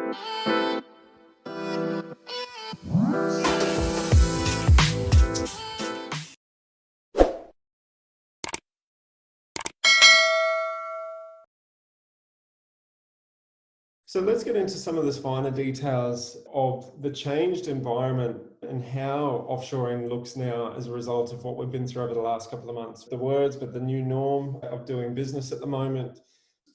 So let's get into some of the finer details of the changed environment and how offshoring looks now as a result of what we've been through over the last couple of months. The words, but the new norm of doing business at the moment.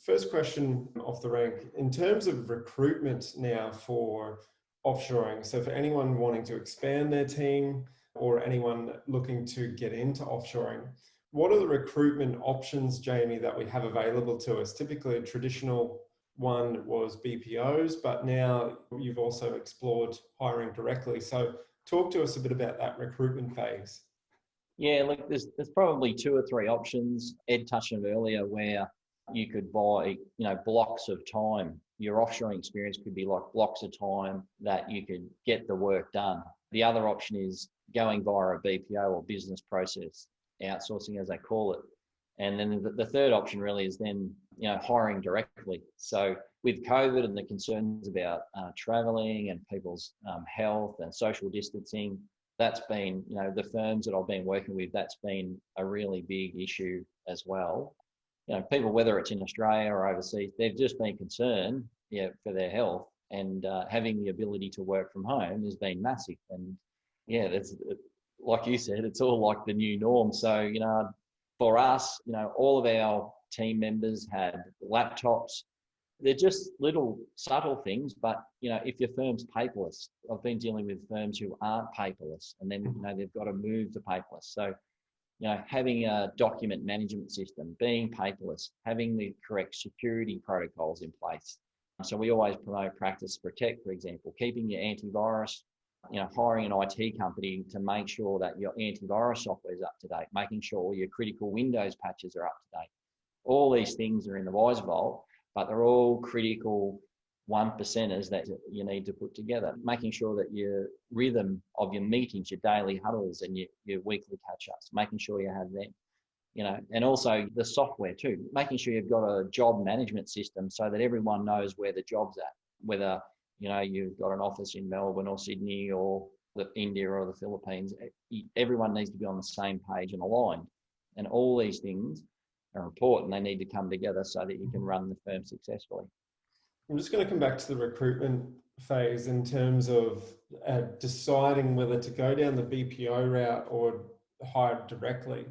First question off the rank, in terms of recruitment now for offshoring, so for anyone wanting to expand their team or anyone looking to get into offshoring, what are the recruitment options, Jamie, that we have available to us? Typically a traditional one was BPOs, but now you've also explored hiring directly. So talk to us a bit about that recruitment phase. Yeah, look, there's probably two or three options. Ed touched on it earlier where you could buy, blocks of time. Your offshoring experience could be like blocks of time that you could get the work done. The other option is going via a BPO or business process outsourcing, as they call it. And then the third option really is then, hiring directly. So with COVID and the concerns about traveling and people's health and social distancing, that's been, the firms that I've been working with, that's been a really big issue as well. People, whether it's in Australia or overseas, they've just been concerned, for their health, and having the ability to work from home has been massive. And that's, like you said, it's all like the new norm. So, for us, all of our team members had laptops. They're just little subtle things, but if your firm's paperless, I've been dealing with firms who aren't paperless, and then they've got to move to paperless. So having a document management system, being paperless, having the correct security protocols in place. So we always promote practice protect, for example, keeping your antivirus, hiring an IT company to make sure that your antivirus software is up to date, making sure all your critical Windows patches are up to date. All these things are in the Wize Vault, but they're all critical 1%ers that you need to put together, making sure that your rhythm of your meetings, your daily huddles and your weekly catch-ups, making sure you have them, and also the software too, making sure you've got a job management system so that everyone knows where the job's at, whether, you've got an office in Melbourne or Sydney or India or the Philippines. Everyone needs to be on the same page and aligned. And all these things are important. They need to come together so that you can run the firm successfully. I'm just going to come back to the recruitment phase in terms of deciding whether to go down the BPO route or hire directly.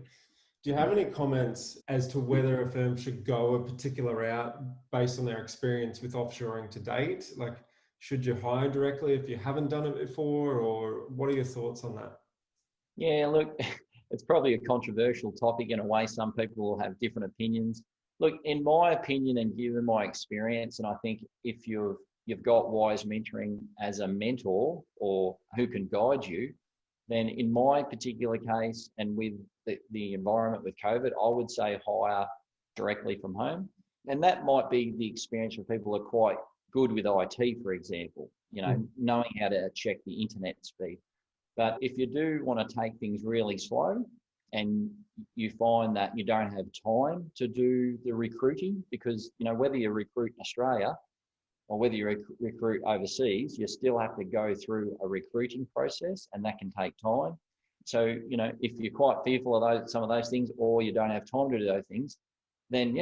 Do you have any comments as to whether a firm should go a particular route based on their experience with offshoring to date? Like, should you hire directly if you haven't done it before, or what are your thoughts on that? Yeah, look, it's probably a controversial topic in a way. Some people will have different opinions. Look, in my opinion and given my experience, and I think if you've got Wize Mentoring as a mentor or who can guide you, then in my particular case and with the environment with COVID, I would say hire directly from home. And that might be the experience for people who are quite good with IT, for example, knowing how to check the internet speed. But if you do want to take things really slow and you find that you don't have time to do the recruiting, because, whether you recruit in Australia or whether you recruit overseas, you still have to go through a recruiting process, and that can take time. So, if you're quite fearful of some of those things, or you don't have time to do those things, then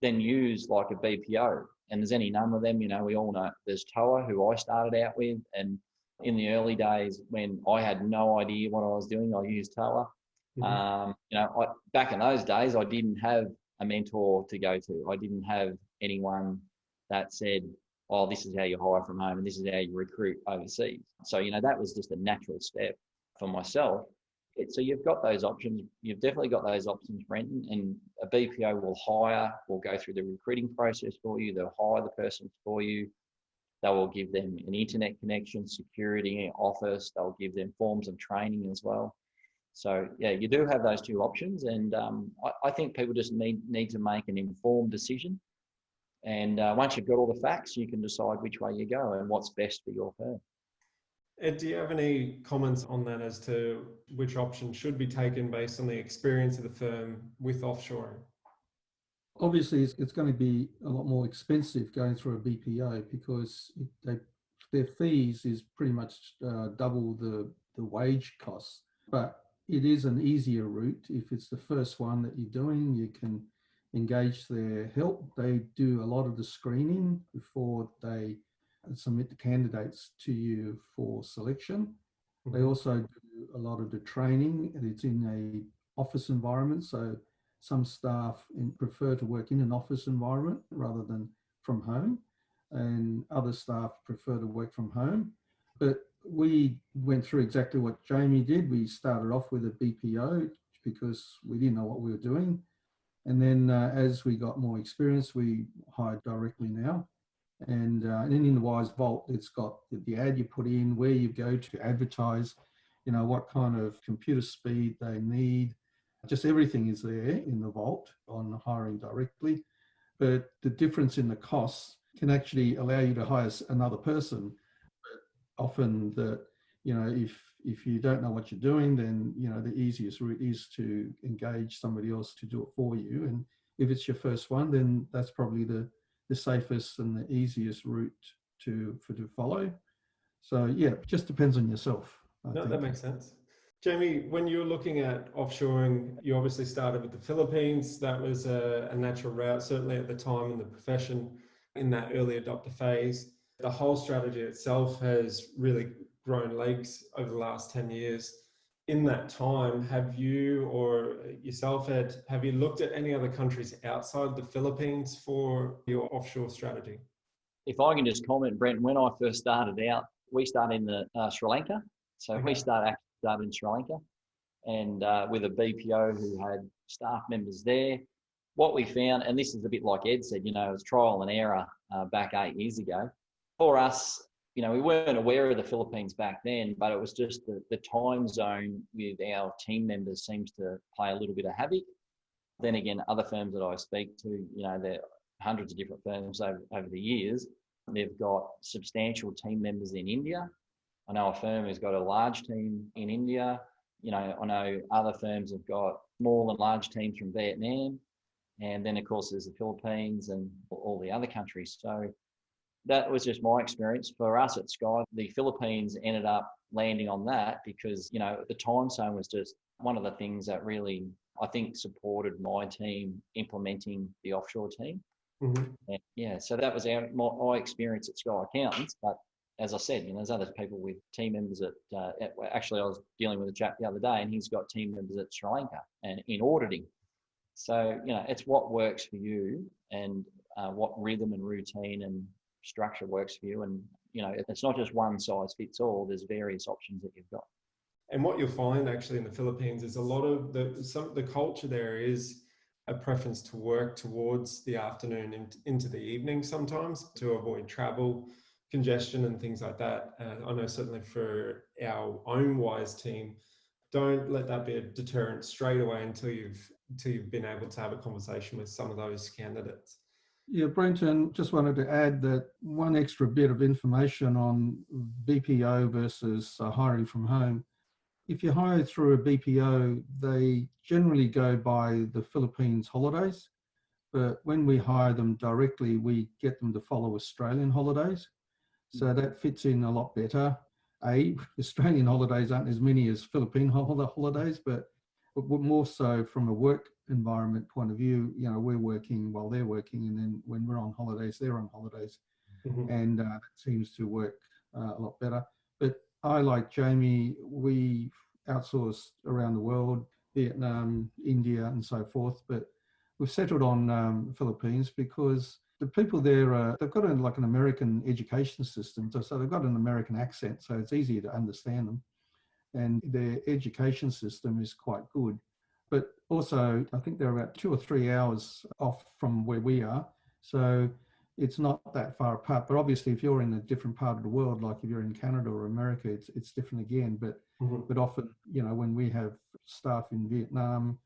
use like a BPO. And there's any number of them, we all know there's TOA, who I started out with. And in the early days when I had no idea what I was doing, I used TOA. Back in those days, I didn't have a mentor to go to. I didn't have anyone that said, oh, this is how you hire from home and this is how you recruit overseas. So, that was just a natural step for myself. So you've got those options. You've definitely got those options, Brenton, and a BPO will go through the recruiting process for you. They'll hire the person for you. They will give them an internet connection, security, office. They'll give them forms of training as well. So you do have those two options, and I think people just need to make an informed decision. And once you've got all the facts, you can decide which way you go and what's best for your firm. Ed, do you have any comments on that as to which option should be taken based on the experience of the firm with offshoring? Obviously, it's going to be a lot more expensive going through a BPO because their fees is pretty much double the wage costs. But it is an easier route. If it's the first one that you're doing, you can engage their help. They do a lot of the screening before they submit the candidates to you for selection. They Mhm. also do a lot of the training, and it's in a office environment. So some staff prefer to work in an office environment rather than from home, and other staff prefer to work from home. But we went through exactly what Jamie did. We started off with a BPO because we didn't know what we were doing. And then as we got more experience, we hired directly now. And then in the Wize Vault, it's got the ad you put in, where you go to advertise, what kind of computer speed they need. Just everything is there in the Vault on hiring directly. But the difference in the costs can actually allow you to hire another person. Often if you don't know what you're doing, then the easiest route is to engage somebody else to do it for you. And if it's your first one, then that's probably the safest and the easiest route to follow. So yeah, it just depends on yourself, I No, that think. makes sense. Jamie, when you're looking at offshoring, you obviously started with the Philippines. That was a natural route, certainly at the time in the profession, in that early adopter phase. The whole strategy itself has really grown legs over the last 10 years. In that time, have you or yourself, Ed, have you looked at any other countries outside the Philippines for your offshore strategy? If I can just comment, Brent, when I first started out, we started in the Sri Lanka. So we Okay. started in Sri Lanka, and with a BPO who had staff members there. What we found, and this is a bit like Ed said, it was trial and error back 8 years ago. For us, we weren't aware of the Philippines back then, but it was just the time zone with our team members seems to play a little bit of havoc. Then again, other firms that I speak to, they're hundreds of different firms over the years. They've got substantial team members in India. I know a firm has got a large team in India. I know other firms have got small and large teams from Vietnam. And then, of course, there's the Philippines and all the other countries. So that was just my experience. For us at Sky, the Philippines ended up landing on that because, the time zone was just one of the things that really, I think, supported my team implementing the offshore team. Mm-hmm. And yeah, so that was my experience at Sky Accountants. But as I said, there's other people with team members actually, I was dealing with a chap the other day and he's got team members at Sri Lanka and in auditing. So, it's what works for you and what rhythm and routine and structure works for you. And, it's not just one size fits all. There's various options that you've got. And what you'll find actually in the Philippines is a lot of the culture there is a preference to work towards the afternoon and into the evening sometimes to avoid travel, congestion and things like that. I know certainly for our own Wize team, don't let that be a deterrent straight away until you've been able to have a conversation with some of those candidates. Yeah, Brenton, just wanted to add that one extra bit of information on BPO versus hiring from home. If you hire through a BPO, they generally go by the Philippines holidays. But when we hire them directly, we get them to follow Australian holidays. So that fits in a lot better. Australian holidays aren't as many as Philippine holidays, but more so from a work environment point of view, we're working while they're working. And then when we're on holidays, they're on holidays. Mm-hmm. And that seems to work a lot better. But I, like Jamie, we outsource around the world, Vietnam, India, and so forth. But we've settled on Philippines because the people there, they've got like an American education system. So they've got an American accent, so it's easier to understand them. And their education system is quite good. But also, I think they're about 2 or 3 hours off from where we are. So it's not that far apart. But obviously, if you're in a different part of the world, like if you're in Canada or America, it's different again. But often, when we have staff in Vietnam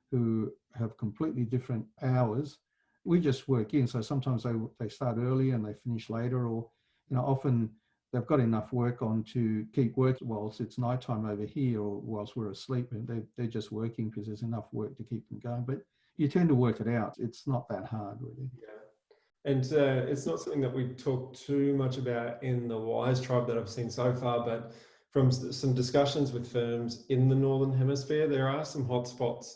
who have completely different hours, we just work in. So sometimes they start early and they finish later, or often they've got enough work on to keep working whilst it's nighttime over here or whilst we're asleep, and they're just working because there's enough work to keep them going. But you tend to work it out. It's not that hard, really. Yeah. And it's not something that we talk too much about in the Wize tribe that I've seen so far, but from some discussions with firms in the Northern Hemisphere, there are some hotspots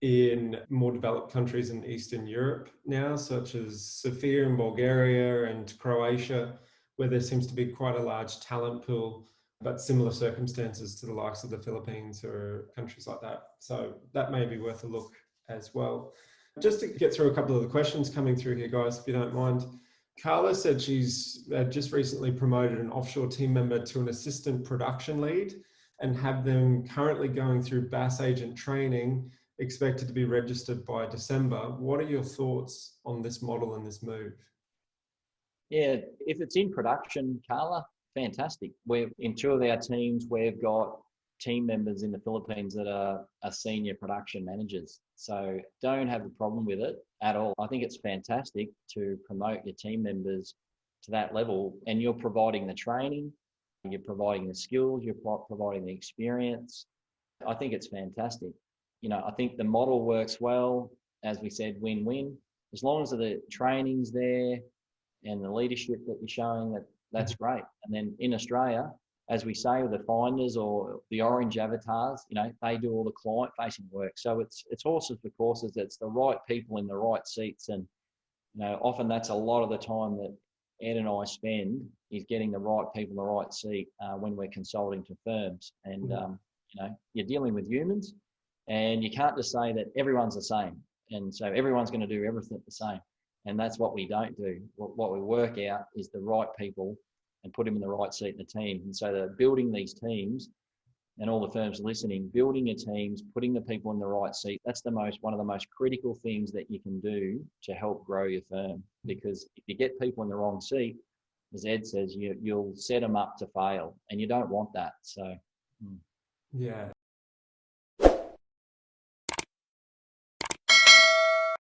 in more developed countries in Eastern Europe now, such as Sofia in Bulgaria and Croatia, where there seems to be quite a large talent pool, but similar circumstances to the likes of the Philippines or countries like that. So that may be worth a look as well. Just to get through a couple of the questions coming through here, guys, if you don't mind. Carla said she's just recently promoted an offshore team member to an assistant production lead and have them currently going through BAS agent training, expected to be registered by December. What are your thoughts on this model and this move? Yeah, if it's in production, Carla, fantastic. In two of our teams, we've got team members in the Philippines that are senior production managers. So don't have a problem with it at all. I think it's fantastic to promote your team members to that level, and you're providing the training, you're providing the skills, you're providing the experience. I think it's fantastic. I think the model works well. As we said, win-win. As long as the training's there and the leadership that you're showing, that's great. And then in Australia, as we say, with the finders or the orange avatars, they do all the client-facing work. So it's horses for courses. It's the right people in the right seats, and often that's a lot of the time that Ed and I spend is getting the right people in the right seat when we're consulting to firms. And you're dealing with humans, and you can't just say that everyone's the same, and so everyone's going to do everything the same. And that's what we don't do. What we work out is the right people and put them in the right seat in the team. And so they're building these teams, and all the firms listening, building your teams, putting the people in the right seat. That's one of the most critical things that you can do to help grow your firm. Because if you get people in the wrong seat, as Ed says, you'll set them up to fail, and you don't want that. So, yeah,